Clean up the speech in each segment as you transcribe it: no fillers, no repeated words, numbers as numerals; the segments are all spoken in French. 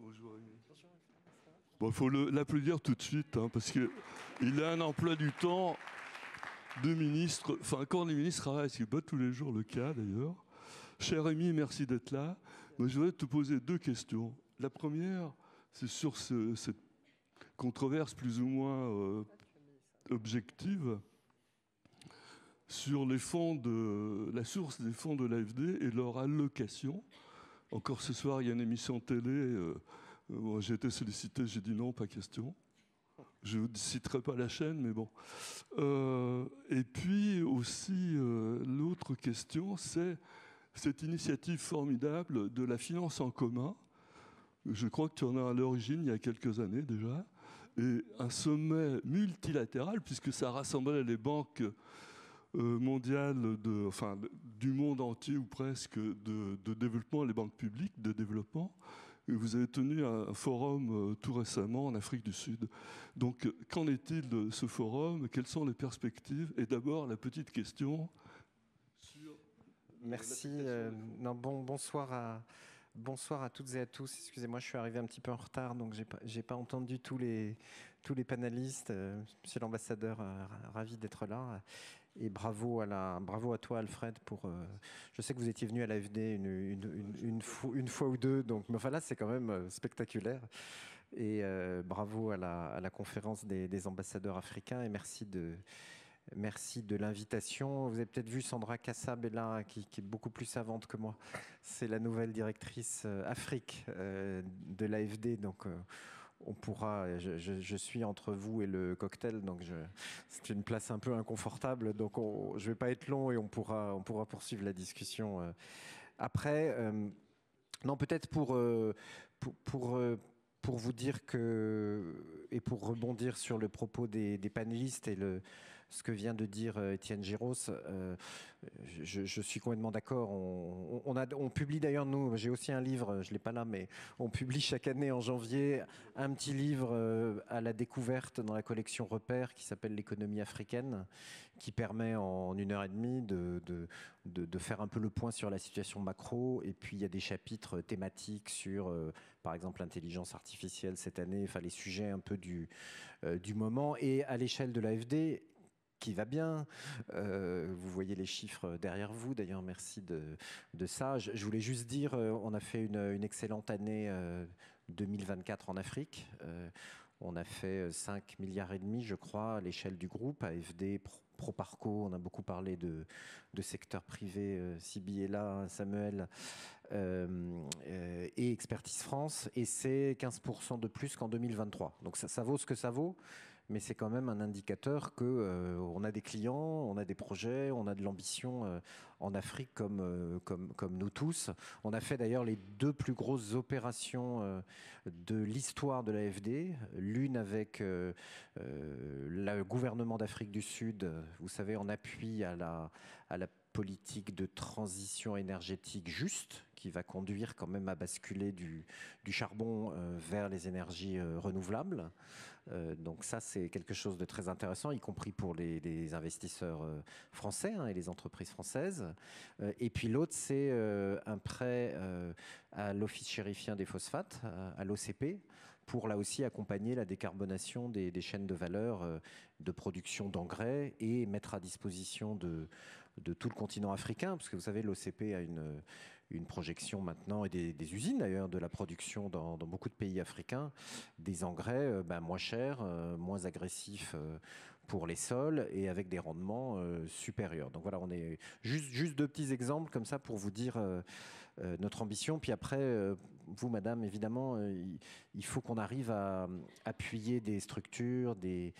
Bonjour Rémi. Bon, il faut l'applaudir tout de suite, hein, parce qu'il a un emploi du temps de ministre. Enfin, quand les ministres travaillent, ce n'est pas tous les jours le cas d'ailleurs. Cher Rémi, merci d'être là. Moi, je voudrais te poser deux questions. La première, c'est sur cette controverse plus ou moins objective sur les fonds la source des fonds de l'AFD et leur allocation. Encore ce soir, il y a une émission télé. J'ai été sollicité, j'ai dit non, pas question. Je ne citerai pas la chaîne, mais bon. Et puis aussi, l'autre question, c'est cette initiative formidable de la finance en commun. Je crois que tu en as à l'origine il y a quelques années déjà. Et un sommet multilatéral, puisque ça rassemblait les banques mondiales du monde entier ou presque de développement, les banques publiques de développement. Et vous avez tenu un forum tout récemment en Afrique du Sud. Donc, qu'en est-il de ce forum? Quelles sont les perspectives? Et d'abord, la petite question sur... Merci. Bonsoir à toutes et à tous. Excusez-moi, je suis arrivé un petit peu en retard, donc j'ai pas entendu tous les panélistes. Monsieur l'ambassadeur, ravi d'être là. Et bravo à toi, Alfred, je sais que vous étiez venu à l'AFD une fois ou deux, donc, mais enfin là, c'est quand même spectaculaire. Et bravo à la conférence des ambassadeurs africains, et merci de l'invitation. Vous avez peut-être vu Sandra Kassab est là, qui est beaucoup plus savante que moi. C'est la nouvelle directrice Afrique de l'AFD. Donc, on pourra. Je suis entre vous et le cocktail, donc c'est une place un peu inconfortable. Donc, je ne vais pas être long et on pourra poursuivre la discussion après. Non, peut-être pour vous dire et pour rebondir sur le propos des panélistes et ce que vient de dire Étienne Giros, je suis complètement d'accord. On publie d'ailleurs, nous, j'ai aussi un livre, je ne l'ai pas là, mais on publie chaque année en janvier un petit livre à la découverte dans la collection Repères qui s'appelle L'économie africaine, qui permet en 1h30 de faire un peu le point sur la situation macro. Et puis il y a des chapitres thématiques sur, par exemple, l'intelligence artificielle cette année, enfin les sujets un peu du moment. Et à l'échelle de l'AFD, qui va bien. Vous voyez les chiffres derrière vous. D'ailleurs, merci de ça. Je voulais juste dire, on a fait une excellente année 2024 en Afrique. On a fait 5,5 milliards, je crois, à l'échelle du groupe, AFD, Proparco. On a beaucoup parlé de secteur privé. Siby est là, Samuel, et Expertise France. Et c'est 15% de plus qu'en 2023. Donc ça vaut ce que ça vaut. Mais c'est quand même un indicateur qu'on a des clients, on a des projets, on a de l'ambition en Afrique comme nous tous. On a fait d'ailleurs les 2 plus grosses opérations de l'histoire de l'AFD. L'une avec le gouvernement d'Afrique du Sud, vous savez, en appui à la politique de transition énergétique juste, qui va conduire quand même à basculer du charbon vers les énergies renouvelables. Donc ça, c'est quelque chose de très intéressant, y compris pour les investisseurs français et les entreprises françaises. Et puis l'autre, c'est un prêt à l'Office chérifien des phosphates, à l'OCP, pour là aussi accompagner la décarbonation des chaînes de valeur de production d'engrais et mettre à disposition de tout le continent africain, parce que vous savez, l'OCP a une projection maintenant, et des usines d'ailleurs, de la production dans beaucoup de pays africains, des engrais moins chers, moins agressifs pour les sols et avec des rendements supérieurs. Donc voilà, on est juste 2 petits exemples comme ça pour vous dire notre ambition. Puis après, vous, madame, évidemment, il faut qu'on arrive à appuyer des structures, des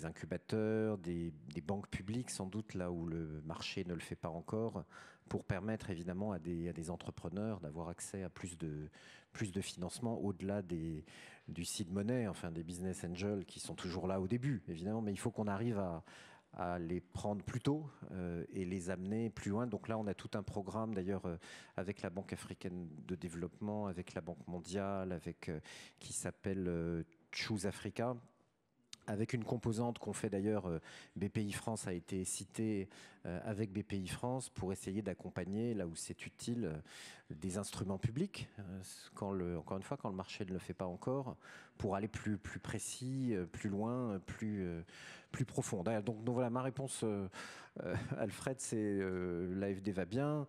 incubateurs, des banques publiques, sans doute là où le marché ne le fait pas encore, pour permettre évidemment à des entrepreneurs d'avoir accès à plus de financement au-delà du seed money, enfin des business angels qui sont toujours là au début, évidemment, mais il faut qu'on arrive à les prendre plus tôt et les amener plus loin. Donc là, on a tout un programme, d'ailleurs, avec la Banque africaine de développement, avec la Banque mondiale, qui s'appelle Choose Africa, avec une composante qu'on fait d'ailleurs, BPI France a été cité avec BPI France pour essayer d'accompagner, là où c'est utile, des instruments publics, encore une fois, quand le marché ne le fait pas encore, pour aller plus précis, plus loin, plus profond. Donc voilà, ma réponse, Alfred, c'est l'AFD va bien.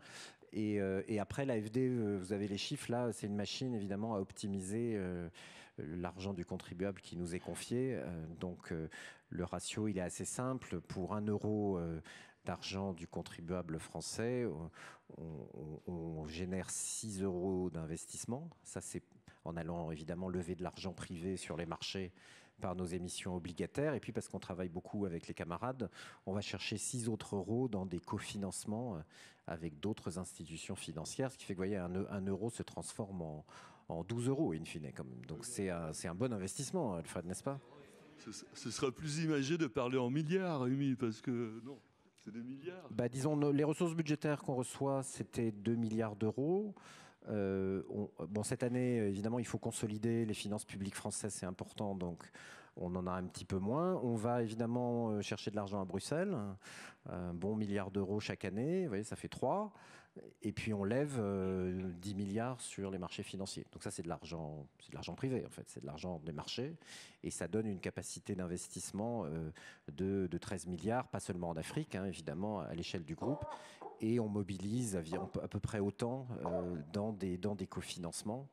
Et après, l'AFD, vous avez les chiffres là, c'est une machine évidemment à optimiser l'argent du contribuable qui nous est confié. Donc le ratio, il est assez simple. Pour 1 euro d'argent du contribuable français, on génère 6 euros d'investissement. Ça, c'est en allant évidemment lever de l'argent privé sur les marchés par nos émissions obligataires. Et puis parce qu'on travaille beaucoup avec les camarades, on va chercher 6 autres euros dans des cofinancements avec d'autres institutions financières, ce qui fait que, vous voyez, 1 euro se transforme en 12 euros, in fine, quand même. Donc c'est un bon investissement, Alfred, n'est-ce pas? Ce sera plus imagé de parler en milliards, Rémi, parce que non, c'est des milliards. Disons, les ressources budgétaires qu'on reçoit, c'était 2 milliards d'euros. Bon, cette année, évidemment, il faut consolider les finances publiques françaises, c'est important, donc on en a un petit peu moins. On va évidemment chercher de l'argent à Bruxelles, un bon milliard d'euros chaque année, vous voyez, ça fait 3. Et puis on lève 10 milliards sur les marchés financiers. Donc ça, c'est de l'argent privé, en fait, c'est de l'argent des marchés. Et ça donne une capacité d'investissement de 13 milliards, pas seulement en Afrique, hein, évidemment, à l'échelle du groupe. Et on mobilise à peu près autant dans des cofinancements.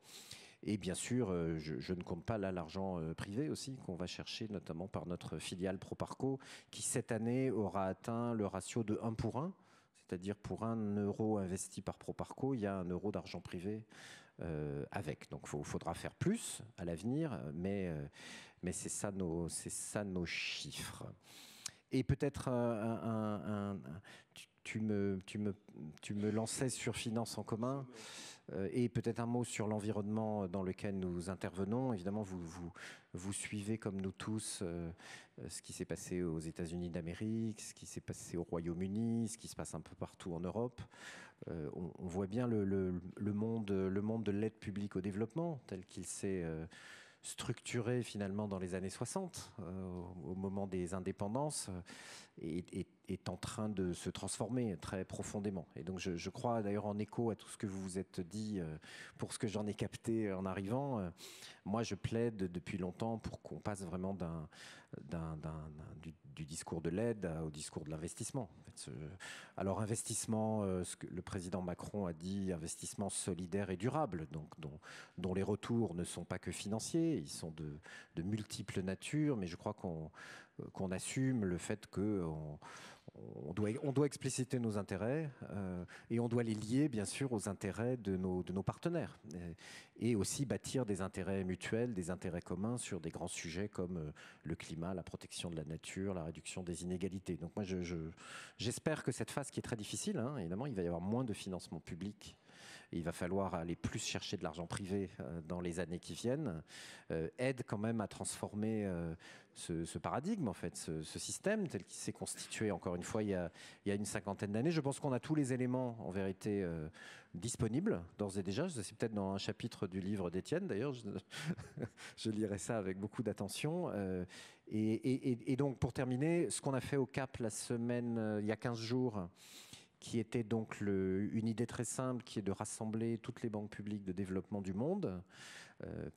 Et bien sûr, je ne compte pas là l'argent privé aussi qu'on va chercher, notamment par notre filiale Proparco, qui cette année aura atteint le ratio de 1 pour 1. C'est-à-dire pour 1 euro investi par Proparco, il y a 1 euro d'argent privé avec. Donc il faudra faire plus à l'avenir, mais c'est ça nos chiffres. Et peut-être tu me lançais sur Finance en commun. Et peut-être un mot sur l'environnement dans lequel nous intervenons. Évidemment, vous suivez comme nous tous ce qui s'est passé aux États-Unis d'Amérique, ce qui s'est passé au Royaume-Uni, ce qui se passe un peu partout en Europe. On voit bien le monde de l'aide publique au développement tel qu'il s'est structuré finalement dans les années 60, au moment des indépendances, est en train de se transformer très profondément. Et donc je crois d'ailleurs, en écho à tout ce que vous vous êtes dit, pour ce que j'en ai capté en arrivant, moi je plaide depuis longtemps pour qu'on passe vraiment du discours de l'aide au discours de l'investissement. Alors investissement, ce que le président Macron a dit, investissement solidaire et durable, donc dont les retours ne sont pas que financiers, ils sont de multiples natures, mais je crois qu'on assume le fait qu'on doit expliciter nos intérêts et on doit les lier bien sûr aux intérêts de nos partenaires et aussi bâtir des intérêts mutuels, des intérêts communs sur des grands sujets comme le climat, la protection de la nature, la réduction des inégalités. Donc moi j'espère que cette phase qui est très difficile, hein, évidemment il va y avoir moins de financement public. Et il va falloir aller plus chercher de l'argent privé dans les années qui viennent, aide quand même à transformer ce paradigme, en fait, ce système tel qu'il s'est constitué, encore une fois, il y a une 50aine d'années. Je pense qu'on a tous les éléments, en vérité, disponibles, d'ores et déjà. C'est peut-être dans un chapitre du livre d'Étienne, d'ailleurs. Je lirai ça avec beaucoup d'attention. Et donc, pour terminer, ce qu'on a fait au CAP la semaine, il y a 15 jours, qui était donc une idée très simple, qui est de rassembler toutes les banques publiques de développement du monde,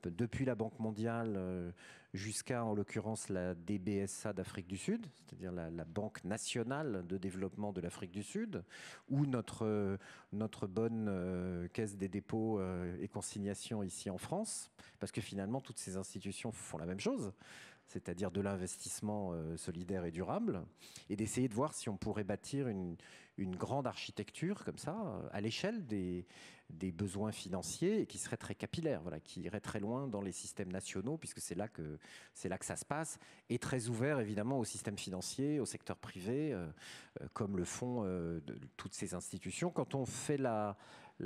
depuis la Banque mondiale jusqu'à, en l'occurrence, la DBSA d'Afrique du Sud, c'est-à-dire la Banque nationale de développement de l'Afrique du Sud, ou notre bonne Caisse des dépôts et consignations ici en France, parce que finalement, toutes ces institutions font la même chose, c'est-à-dire de l'investissement solidaire et durable, et d'essayer de voir si on pourrait bâtir une grande architecture comme ça, à l'échelle des besoins financiers, et qui serait très capillaire, voilà, qui irait très loin dans les systèmes nationaux, puisque c'est là que ça se passe, et très ouvert évidemment au système financier, au secteur privé, comme le font toutes ces institutions. Quand on fait la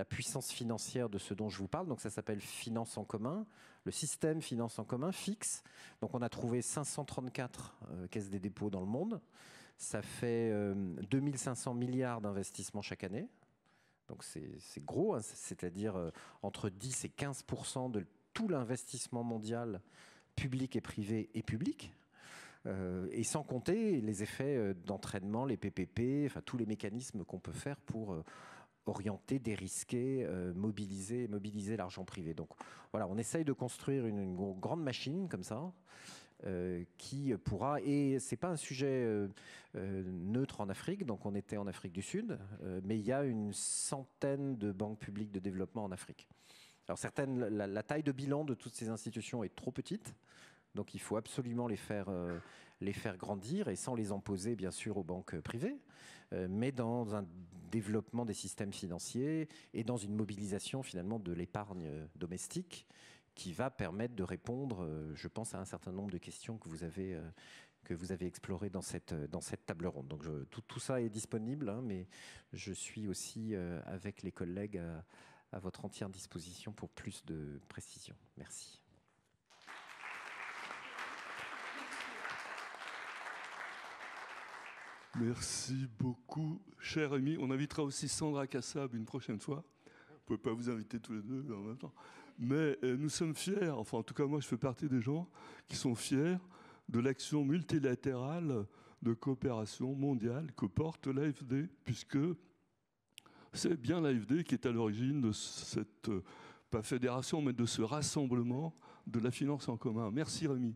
puissance financière de ce dont je vous parle, donc ça s'appelle Finance en commun, le système Finance en commun fixe. Donc on a trouvé 534 caisses des dépôts dans le monde. Ça fait 2500 milliards d'investissements chaque année. Donc c'est gros, hein, c'est-à-dire entre 10 et 15% de tout l'investissement mondial, public et privé et public. Et sans compter les effets d'entraînement, les PPP, enfin tous les mécanismes qu'on peut faire pour orienter, dérisquer, mobiliser l'argent privé. Donc voilà, on essaye de construire une grande machine comme ça, qui pourra, et c'est pas un sujet neutre en Afrique, donc on était en Afrique du Sud, mais il y a une centaine de banques publiques de développement en Afrique. Alors certaines, la taille de bilan de toutes ces institutions est trop petite, donc il faut absolument les faire grandir, et sans les imposer bien sûr aux banques privées, mais dans un développement des systèmes financiers et dans une mobilisation finalement de l'épargne domestique qui va permettre de répondre, je pense, à un certain nombre de questions que vous avez explorées dans cette table ronde. Donc tout ça est disponible, hein, mais je suis aussi avec les collègues à votre entière disposition pour plus de précision. Merci. Merci beaucoup, cher Rémi. On invitera aussi Sandra Kassab une prochaine fois. Vous ne pouvez pas vous inviter tous les deux en même temps. Mais nous sommes fiers, enfin en tout cas moi je fais partie des gens qui sont fiers de l'action multilatérale de coopération mondiale que porte l'AFD, puisque c'est bien l'AFD qui est à l'origine de cette, pas fédération, mais de ce rassemblement de la finance en commun. Merci Rémi.